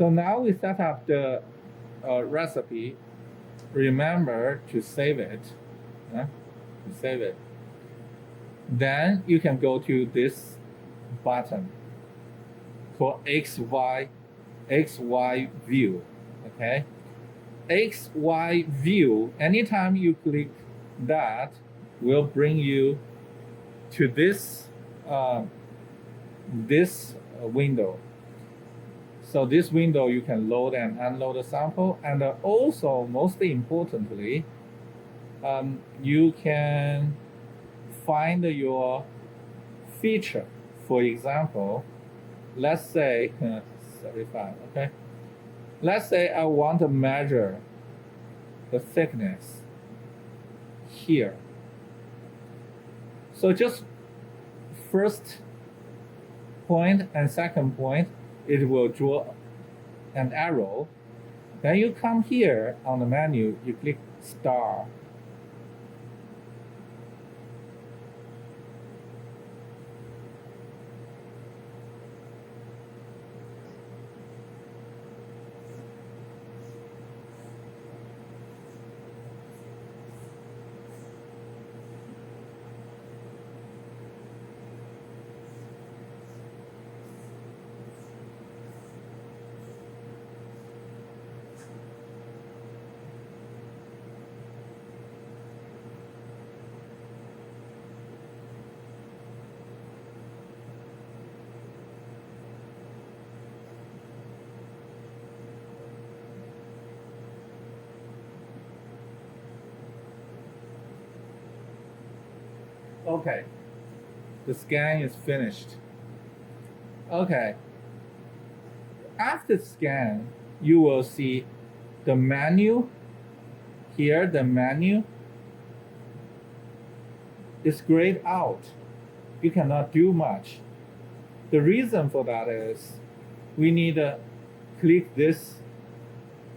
So now we set up the recipe. Remember to save it. To save it. Then you can go to this button called XY view. Okay, XY view. Anytime you click that, will bring you to this window. So this window you can load and unload a sample, and also most importantly, you can find your feature. For example, let's say 35. Okay, let's say I want to measure the thickness here. So just first point and second point, it will draw an arrow. Then you come here on the menu, you click star. Okay, the scan is finished. Okay, after scan, you will see the menu. Here, the menu is grayed out. You cannot do much. The reason for that is we need to click this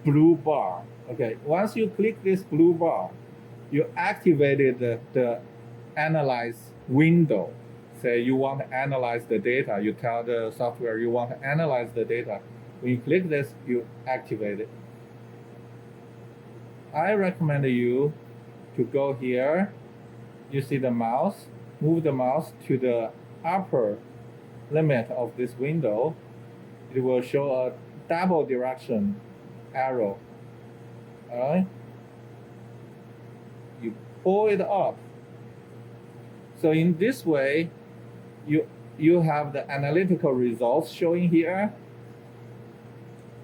blue bar. Okay, once you click this blue bar, you activated the analyze window. Say you want to analyze the data, you tell the software you want to analyze the data. When you click this, you activate it. I recommend you to go here. You see the mouse, move the mouse to the upper limit of this window. It will show a double direction arrow. All right? You pull it up. So in this way, you have the analytical results showing here,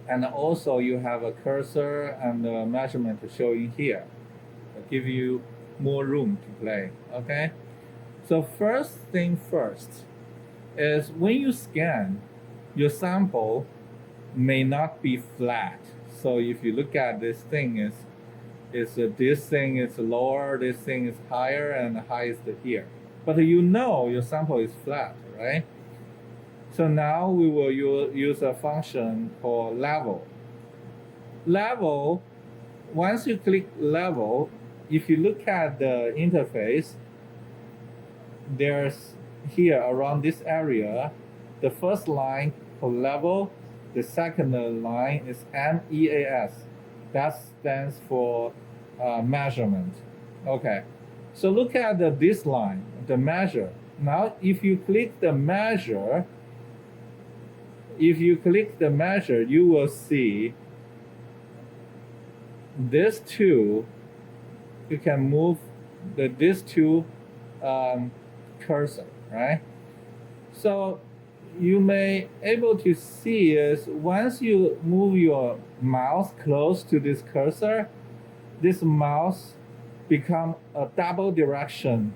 and also you have a cursor and a measurement showing here. It'll give you more room to play. Okay. So first thing first is when you scan, your sample may not be flat. So if you look at this thing, this thing is lower, this thing is higher, and the highest here. But you know your sample is flat, right? So now we will use a function called level. Level, once you click level, if you look at the interface, there's here around this area, the first line for level, the second line is MEAS. That stands for measurement. Okay. So look at this line, the measure. Now, if you click the measure, you will see this two. You can move this two cursor, right? So you may able to see is once you move your mouse close to this cursor, this mouse become a double direction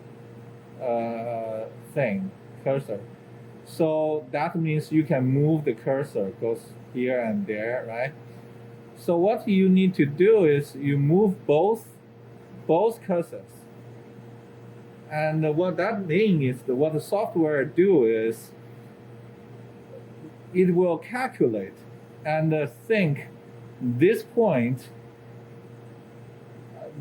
cursor. So that means you can move the cursor, goes here and there, right? So what you need to do is you move both cursors. And what that means is what the software do is it will calculate and think this point,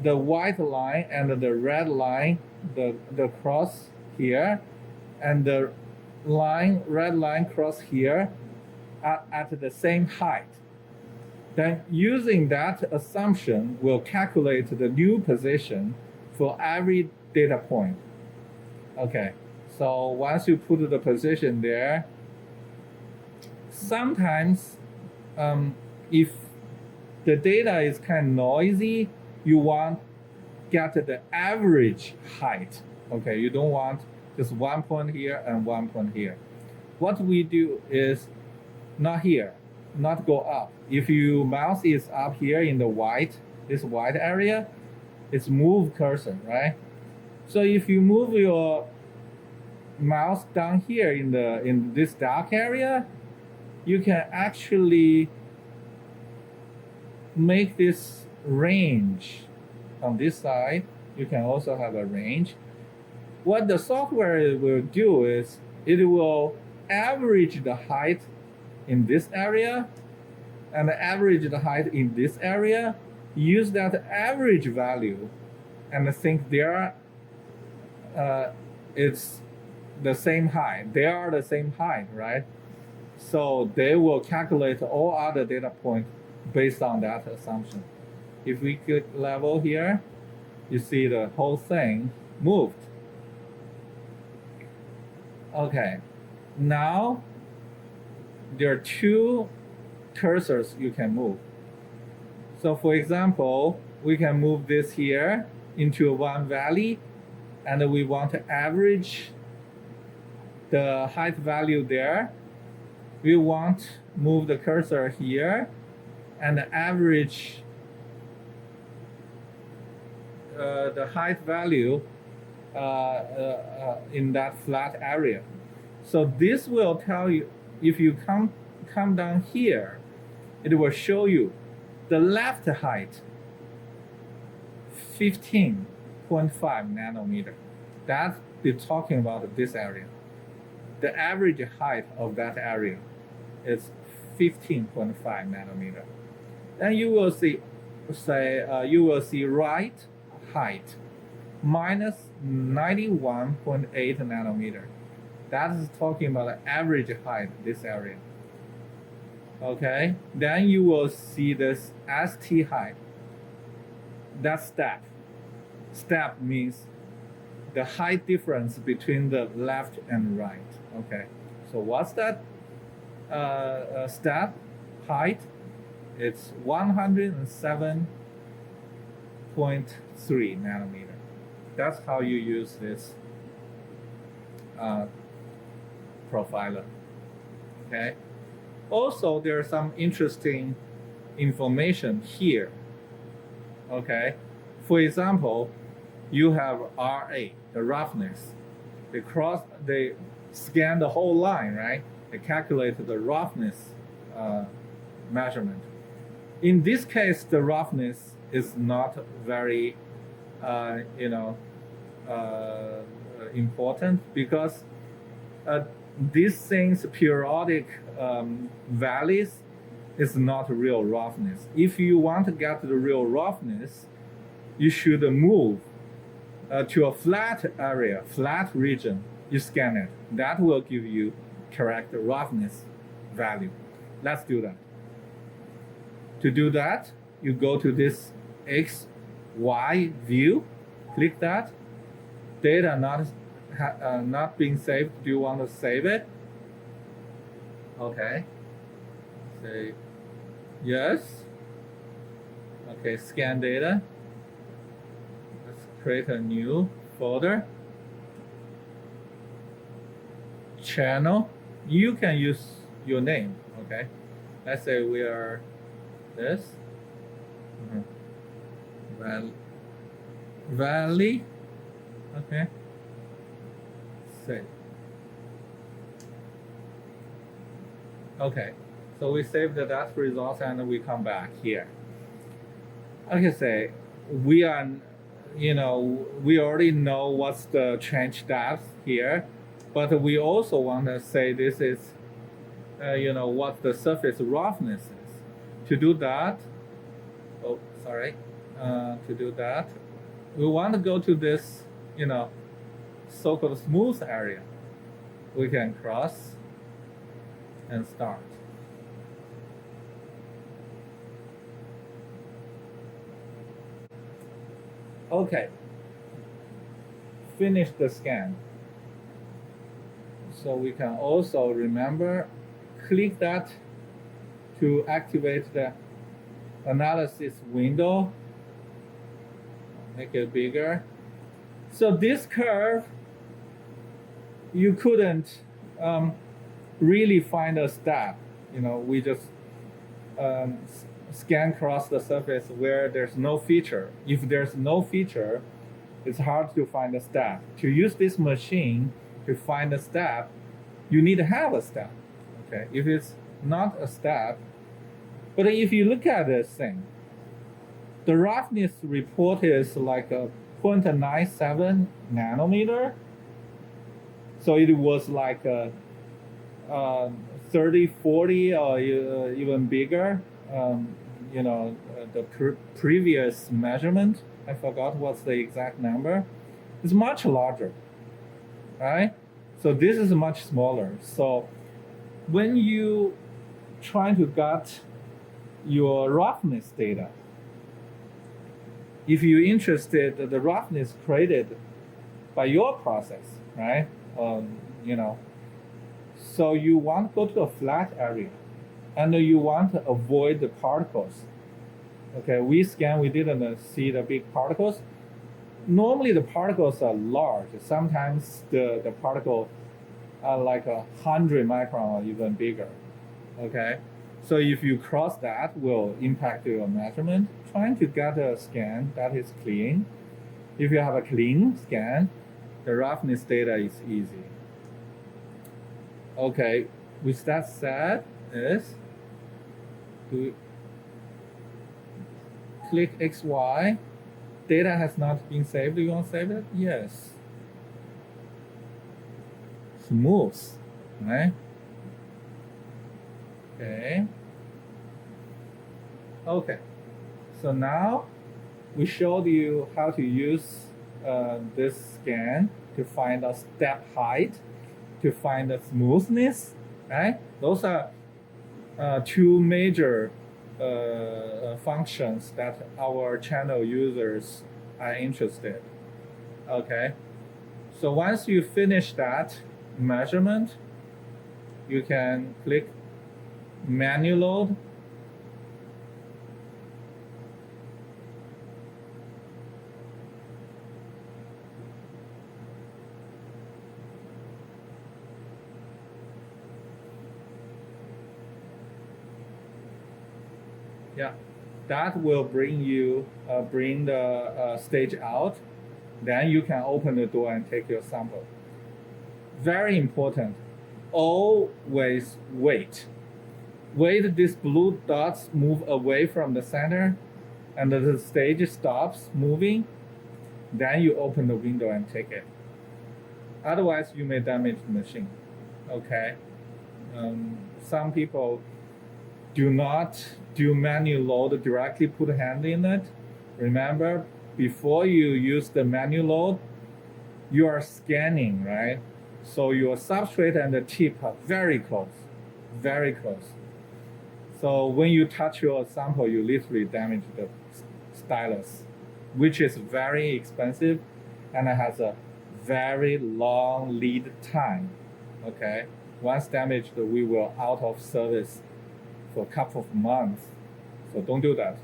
the white line and the red line, the cross here, and the red line cross here are at the same height. Then using that assumption, we'll calculate the new position for every data point. Okay, so once you put the position there, sometimes if the data is kind of noisy, you want get the average height. Okay, you don't want just 1 point here and 1 point here. What we do is not here, not go up. If your mouse is up here in the white, this white area, it's move cursor, right? So if you move your mouse down here in this dark area, you can actually make this range on this side. You can also have a range. What the software will do is it will average the height in this area and average the height in this area, use that average value and think it's the same height. They are the same height, right? So they will calculate all other data points based on that assumption. If we click level here, you see the whole thing moved. Okay, now there are two cursors you can move. So for example, we can move this here into one valley, and we want to average the height value there. We want to move the cursor here and average the height value in that flat area. So this will tell you, if you come down here, it will show you the left height 15.5 nanometer. That's talking about this area. The average height of that area is 15.5 nanometer. Then you will see, right height minus 91.8 nanometer. That is talking about the average height this area. Okay, then you will see this ST height. That's step. Step means the height difference between the left and right. Okay, so what's that step height? It's 107.3 nanometer. That's how you use this profiler. Okay. Also, there's some interesting information here. Okay. For example, you have RA, the roughness. They scan the whole line, right? They calculate the roughness measurement. In this case, the roughness is not very, important, because these things, periodic values, is not real roughness. If you want to get the real roughness, you should move to a flat area, flat region. You scan it. That will give you correct roughness value. Let's do that. To do that, you go to this X, Y view, click that. Data not being saved. Do you want to save it? Okay. Say yes. Okay, scan data. Let's create a new folder. Channel. You can use your name. Okay. Let's say we are this. Valley. Okay. Save. Okay. So we save the data results and we come back here. Okay, say we are, we already know what's the trench depth here, but we also want to say this is, what the surface roughness is. To do that, to do that, we want to go to this, so-called smooth area. We can cross and start. Okay. Finish the scan. So we can also remember, click that to activate the analysis window. Make it bigger. So this curve, you couldn't really find a step. We just scan across the surface where there's no feature. If there's no feature, it's hard to find a step. To use this machine to find a step, you need to have a step. Okay, if it's not a step, but if you look at this thing, the roughness report is like a 0.97 nanometer. So it was like a 30, 40, or even bigger. The previous measurement, I forgot what's the exact number. It's much larger, right? So this is much smaller. So when you try to get your roughness data, if you're interested in the roughness created by your process, right? So you want to go to a flat area, and you want to avoid the particles. Okay, we didn't see the big particles. Normally the particles are large. Sometimes the particle are like 100 micron or even bigger. Okay, so if you cross that, will impact your measurement. Trying to get a scan that is clean. If you have a clean scan, the roughness data is easy. Okay, with that said, click XY. Data has not been saved. Do you want to save it? Yes. Smooth, right? Okay. So now we showed you how to use this scan to find a step height, to find the smoothness, right? Those are two major functions that our channel users are interested. Okay, so once you finish that measurement, you can click manual load. Yeah, that will bring the stage out. Then you can open the door and take your sample. Very important. Always wait. Wait these blue dots move away from the center, and the stage stops moving. Then you open the window and take it. Otherwise, you may damage the machine. Okay. Some people do not do manual load directly, put a hand in it. Remember, before you use the manual load, you are scanning, right? So your substrate and the tip are very close, very close. So when you touch your sample, you literally damage the stylus, which is very expensive and it has a very long lead time. Okay, once damaged, we will out of service for a couple of months. So don't do that.